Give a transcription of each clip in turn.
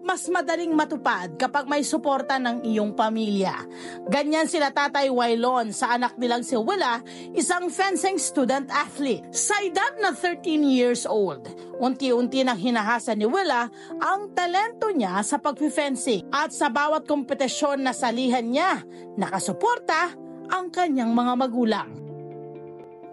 mas madaling matupad kapag may suporta ng iyong pamilya. Ganyan sila Tatay Wailon sa anak nilang si Willa, isang fencing student athlete. Sa edad na 13 years old, unti-unti nang hinahasa ni Willa ang talento niya sa pag-fencing at sa bawat kompetisyon na salihan niya, nakasuporta ang kanyang mga magulang.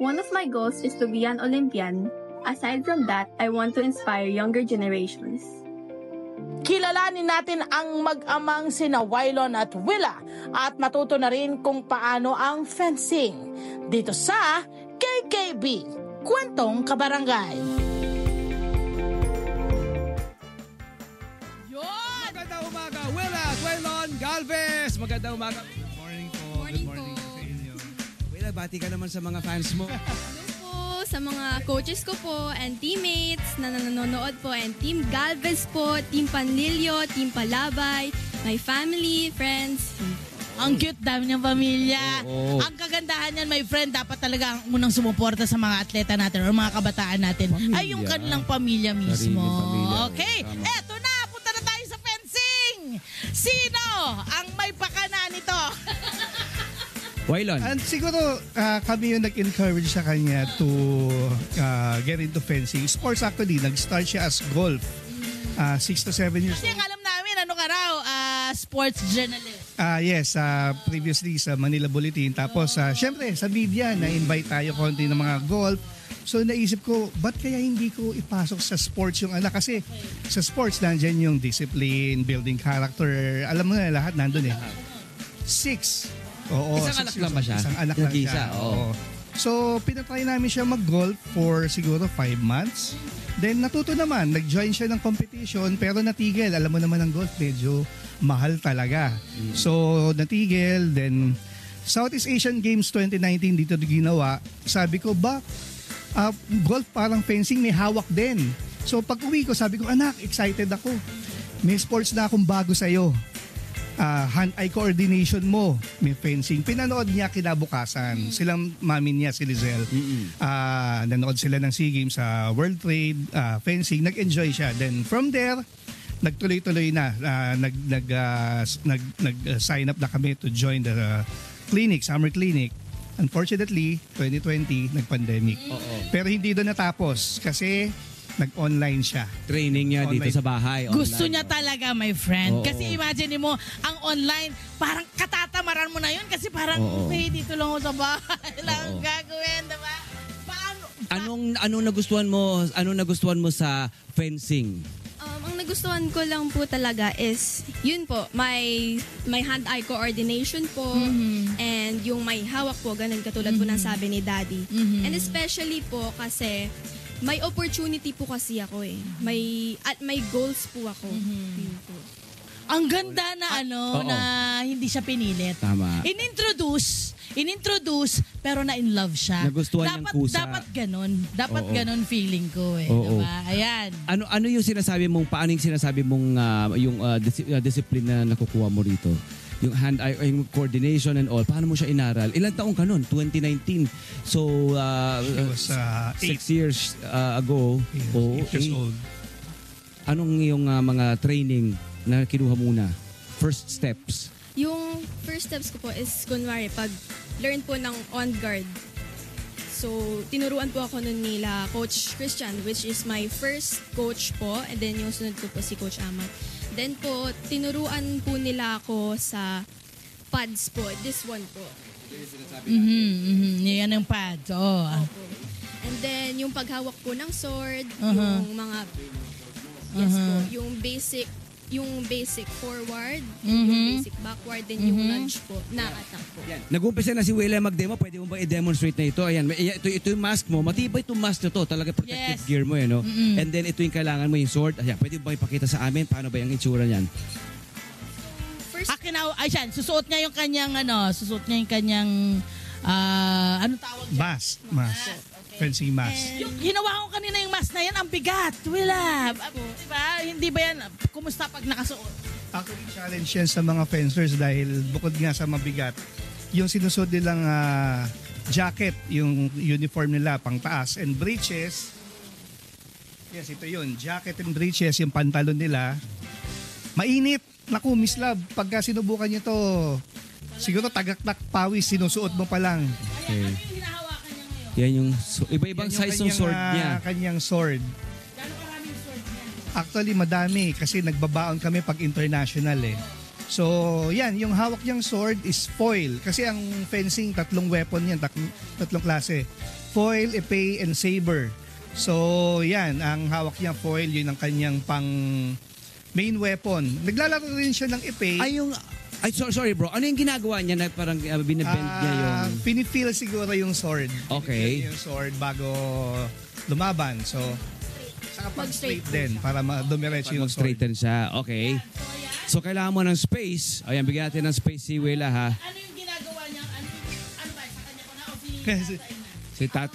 One of my goals is to be an Olympian. Aside from that, I want to inspire younger generations. Kilalanin natin ang mag-amang sina Wailon at Willa at matuto na rin kung paano ang fencing. Dito sa KKB, Kwentong Kabarangay. Yun! Magandang umaga, Willa at Wailon Galvez! Magandang umaga. Good morning po. Morning Good morning po. sa inyo. Willa, bati ka naman sa mga fans mo. Sa mga coaches ko po and teammates na nanonood po and Team Galvez po, Team Panlilio, Team Palabay, my family, friends. Ang cute, dami niyang pamilya. Oo. Ang kagandahan niyan, my friend, dapat talaga ang unang sumuporta sa mga atleta natin o mga kabataan natin Pamilya. ay yung kanilang pamilya mismo. Sariling pamilya. Okay, Tama. eto na, punta na tayo sa fencing. Sino ang may pakana nito? Wailon. And siguro kami yung nag-encourage sa kanya to get into fencing. Sports actually, nag-start siya as golf. 6 to 7 years Kasi old. ang alam namin, ano ka raw, sports journalist. Yes, previously sa Manila Bulletin. Tapos syempre sa media, na-invite tayo konti ng mga golf. So naisip ko, ba't kaya hindi ko ipasok sa sports yung anak? Kasi sa sports, nandyan yung discipline, building character. Alam mo na lahat, nandun eh. 6. Oo, Isang 6 anak years lang ba old. siya? Isang anak lang Nag-isa, siya. oo. So, pinatry namin siya mag-golf for siguro 5 months. Then, natuto naman. Nag-join siya ng competition pero natigil. Alam mo naman ang golf, medyo mahal talaga. So, natigil. Then, Southeast Asian Games 2019 dito ginawa. Sabi ko, golf parang fencing, may hawak din. So, pag uwi ko, sabi ko, anak, excited ako. May sports na akong bago sa'yo. Hand-eye coordination mo, may fencing. Pinanood niya kinabukasan. Silang mami niya, si Lizelle. Nanood sila ng SEA Games sa World Trade, fencing. Nag-enjoy siya. Then from there, nagtuloy-tuloy na. Nag-sign up na kami to join the clinic, summer clinic. Unfortunately, 2020, nag-pandemic. Pero hindi doon natapos kasi nag-online siya. Training niya dito Online. sa bahay. Gusto online. niya talaga, my friend. Oo. Kasi imagine mo, ang online, parang katatamaran mo na yun kasi parang, Oo. okay, dito lang ako sa bahay. Lang Oo. gagawin, diba? Paano? Anong nagustuhan mo sa fencing? Ang nagustuhan ko lang po talaga is, yun po, may hand-eye coordination po and yung may hawak po, ganun katulad po ng sabi ni Daddy. And especially po kasi may opportunity po kasi ako eh. May goals po ako. Yun po. Ang ganda na oo. na hindi siya pinilit. Tama. Inintroduce, pero na-in love siya. Nagustuhan niyang kusa. Dapat ganun. Dapat Oo. ganun feeling ko eh. Oo. Diba? Ayan. Ano yung sinasabi mong, paano yung sinasabi mong discipline na nakukuha mo rito? Yung hand-eye, yung coordination and all, paano mo siya inaral? Ilang taong ka nun? 2019. So, He was 6 8 years ago. years old. Anong yung mga training na kinuha muna? First steps. Yung first steps ko po is, kunwari, pag learn po ng on guard. So, tinuruan po ako nun nila Coach Christian, which is my first coach po. And then yung sunod ko po si Coach Amat. Then po, tinuruan po nila ako sa pads po. This one po. Yan ang pads. Oh. Opo. And then, yung paghawak po ng sword, Uh-huh. yung mga, yes po, yung basic forward, yung basic backward, then yung lunge po, na attack po. Nag-umpisa na si Willa mag-demo. Pwede mo ba i-demonstrate na ito? Ayan, ito yung mask mo. Matibay itong mask na to. Talaga protective Yes. gear mo. No? And then ito yung kailangan mo, yung sword. Ayan, pwede mo ba ipakita sa amin? Paano ba yung itsura niyan? First, Ayan, susuot niya yung kanyang, anong tawag niya? Mask. Fencing mask. Yung ginawa ko kanina yung mask na yan, ang bigat. Willa. Diba? Hindi ba yan? Kumusta pag nakasuot? Actually, challenge yan sa mga fencers dahil bukod nga sa mabigat, yung sinusuot nilang jacket, yung uniform nila pang taas, and breeches. Yes, ito yun. Jacket and breeches, yung pantalon nila. Mainit. Naku, Miss Love, pagka sinubukan nyo to, siguro tagaktak pawis, sinusuot mo pa lang. Okay. Ano yung hinahawakan niya ngayon? Yan yung iba-ibang Yan yung size ng sword niya. Kanyang sword. Gano'ng karaming sword niya? Actually, madami kasi nagbabaon kami pag international eh. So, yan, yung hawak niyang sword is foil. Kasi ang fencing, tatlong weapon yan, tatlong klase. Foil, epee, and saber. So, yan, ang hawak niyang foil, yun ang kanyang pang main weapon. Naglalaro rin siya ng epee. Sorry bro, ano yung ginagawa niya na parang binibend niya yung... Pinifeel siguro yung sword. Okay. Pinifeel yung sword bago lumaban. So, saka pag-straight din para dumiretso yung sword. Mag-straighten siya. Okay. So, kailangan mo ng space. Ayan, bigyan natin ng space si Wela ha. Ano yung ginagawa niya? Ano ba? Sa kanya ko na o Kasi, Si Tat...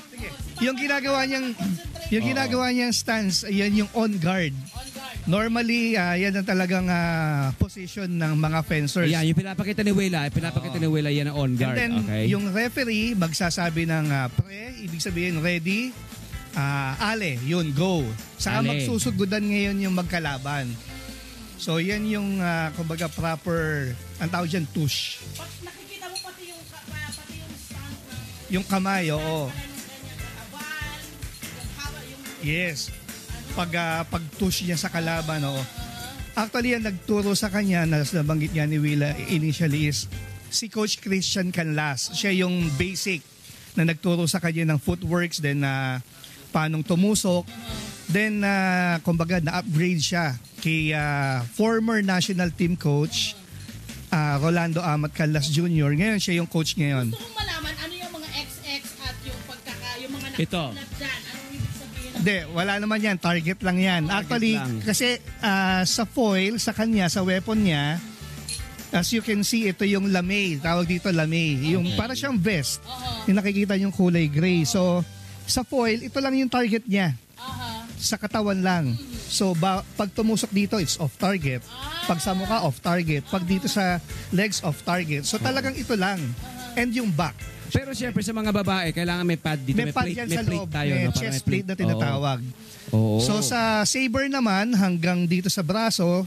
yung ginagawa niyang stance, yan yung on guard. Normally, yan ang talagang position ng mga fencers. Ayan, yung pinapakita ni Wela. Pinapakita ni Wela yan ang on guard. And then, Okay. yung referee magsasabi ng ibig sabihin ready, ale, yun, go. Saka Ale. magsusugudan ngayon yung magkalaban. So, yan yung, kumbaga, proper, ang tawag dyan, tush. Nakikita mo pati yung stand ng Yung kamay, oo. katawan, yung haba, yung Yes. Pag-tush niya sa kalaban, oo. Actually, yan nagturo sa kanya, na nabanggit niya ni Willa initially is si Coach Christian Canlas. Siya yung basic na nagturo sa kanya ng footworks, then paanong tumusok. Then, kumbaga, na-upgrade siya kay former national team coach Rolando Amat Canlas Jr. Ngayon, siya yung coach ngayon. gusto kong malaman ano yung mga XX at yung yung mga Ito. nakasulat dyan. Anong ibig sabihin? Hindi, wala naman yan. Target lang yan. Actually, lang. kasi sa foil, sa kanya, sa weapon niya, as you can see, ito yung lamay. Tawag dito lamay. Yung para siyang vest. Yung nakikita yung kulay gray. So, sa foil, ito lang yung target niya. Sa katawan lang. So, pag tumusok dito, it's off target. Pag sa mukha, off target. Pag dito sa legs, off target. So, talagang ito lang. And yung back. Pero syempre sa mga babae, kailangan may pad dito. May pad yan sa loob. tayo. May No? Para chest plate na tinatawag. Oo. So sa saber naman, hanggang dito sa braso,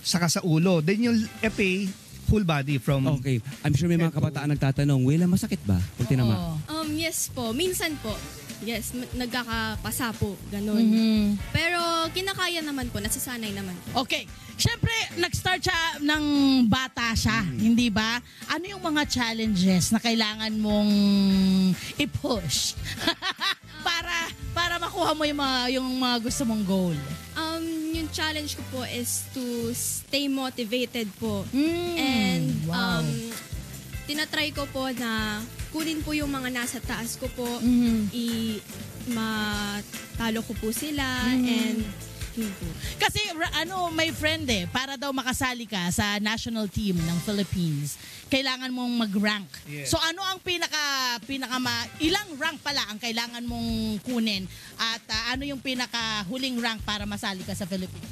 saka sa ulo. Then yung epee, full body from... Okay. I'm sure may mga kabataan nagtatanong, Wela, masakit ba? Pag tinama. Yes po, minsan po. Yes, nagkakapasa po, ganun. Pero kinakaya naman po, nasasanay naman po. Okay. Siyempre, nag-start siya ng bata siya, hindi ba? Ano yung mga challenges na kailangan mong i-push para makuha mo yung mga gusto mong goal? Yung challenge ko po is to stay motivated po. Mm, And wow. tinatry ko po na kunin po yung mga nasa taas ko po, matalo ko po sila, and yun po. Kasi may friend para daw makasali ka sa national team ng Philippines, kailangan mong mag-rank. Yes. So ano ang ilang rank pala ang kailangan mong kunin at ano yung huling rank para masali ka sa Philippines?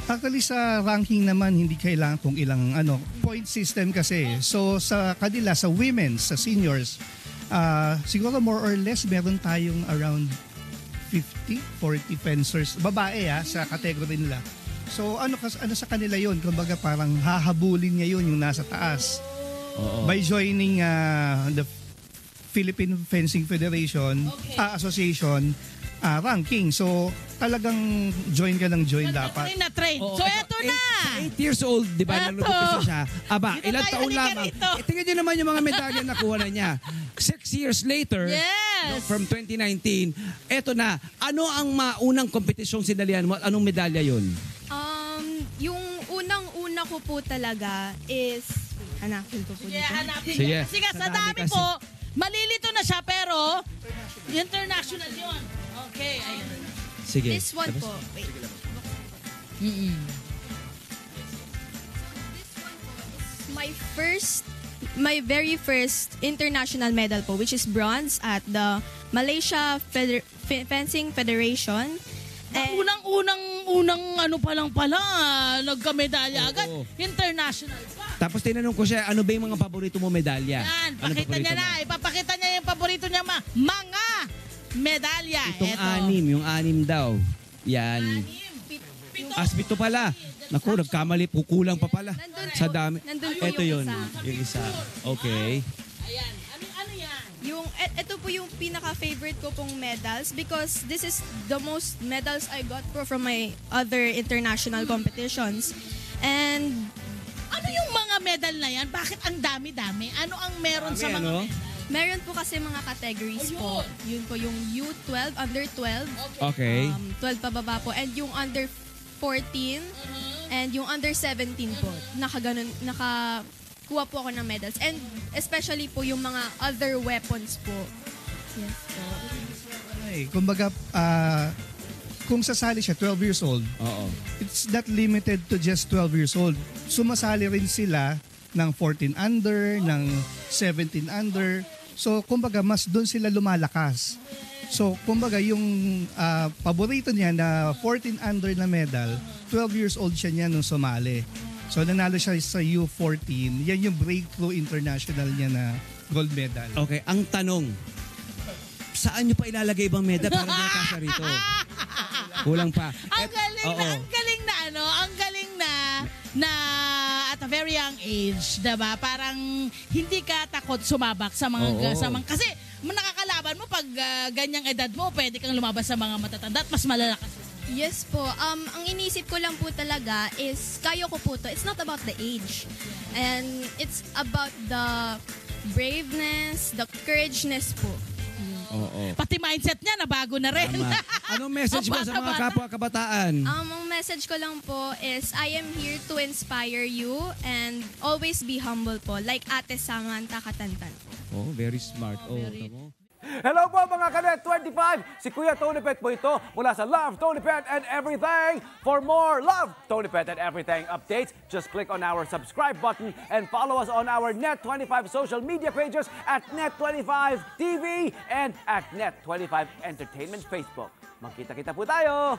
Actually sa ranking naman, hindi kailangan kung ilang point system kasi. So sa kanila, sa women, sa seniors, siguro more or less meron tayong around 40 fencers, babae sa category nila. So ano sa kanila yun? Kumbaga parang hahabulin niya yun yung nasa taas. Oo. By joining the Philippine Fencing Federation Association ranking. So talagang join ka ng join dapat. Na-train. Oo, So eto na! 8 years old, di ba? Eto. Nalumpisa siya. Aba, Dito ilang tayo, taon halika lamang. rito. Tingnan nyo naman yung mga medalya na nakuha na niya. 6 years later, Yes! from 2019, eto na. Ano ang maunang kompetisyong sinalihan mo at anong medalya yun? Yung unang-una ko po talaga is, hanapin ko po Sige, dito. hanapin Sige. ko. Sige, sa dami kasi. po, malilito na siya pero international yun. Okay, ayun. Sige. This one po. Wait. My very first international medal po, which is bronze at the Malaysia Fencing Federation. Unang ano pa lang pala, nagkamedalya agad. Oo. International pa. Tapos tinanong ko siya, ano ba yung mga paborito mo medalya? Yan, Anong pakita paborito niya mo? na. Ipapakita niya yung paborito niya mga medalya. Itong Eto. yung anim daw. Yan. Pito. Pito pala. Naku, nagkamali. Kukulang pa pala. Nandun Sa po. dami. Nandun po Ito yung yun. isa. Yung isa. Okay. Ayan. Ano yan? Ito po yung pinaka-favorite ko pong medals because this is the most medals I got from my other international competitions. And Ano yung mga medal na yan? Bakit ang dami-dami? Ano ang meron sa mga Ano? medal? meron po kasi mga categories po. Yun po yung U12, under 12, Okay. 12 pababa po, and yung under 14, and yung under 17 po. Nakakuha po ako ng medals. And especially po yung mga other weapons po. Yes po. Kumbaga, kung sasali siya, 12 years old, Oo. it's not limited to just 12 years old. Sumasali rin sila ng 14 under, ng 17 under. So, kumbaga, mas doon sila lumalakas. So, kumbaga, yung paborito niya na 14 under na medal, 12 years old siya niya nung sumali. So, nanalo siya sa U14. Yan yung breakthrough international niya na gold medal. Okay, ang tanong, saan nyo pa ilalagay ibang medal para makasya rito? Kulang pa. Ang galing Oo. na, ang galing na ang galing na at a very young age, 'di ba? Parang hindi ka takot sumabak sa mga Oo. kasi nakakalaban mo pag ganyang edad mo, pwede kang lumabas sa mga matatanda at mas malalakas. Yes po. Ang inisip ko lang po talaga is kaya ko po to. It's not about the age. And it's about the braveness, the courageness po. Oo. Pati mindset niya na bago na rin. Tama. Anong message mo sa mga Bata-bata. kapwa kabataan? Ang message ko lang po is I am here to inspire you and always be humble po. Like Ate Samantha Katantan. Oh, very smart. Oh, tamo. Hello po mga Kanet 25! Si Kuya Tony Pet po ito mula sa Love, Tony Pet and Everything. For more Love, Tony Pet and Everything updates, just click on our subscribe button and follow us on our Net25 social media pages at Net25 TV and at Net25 Entertainment Facebook. Magkita-kita po tayo!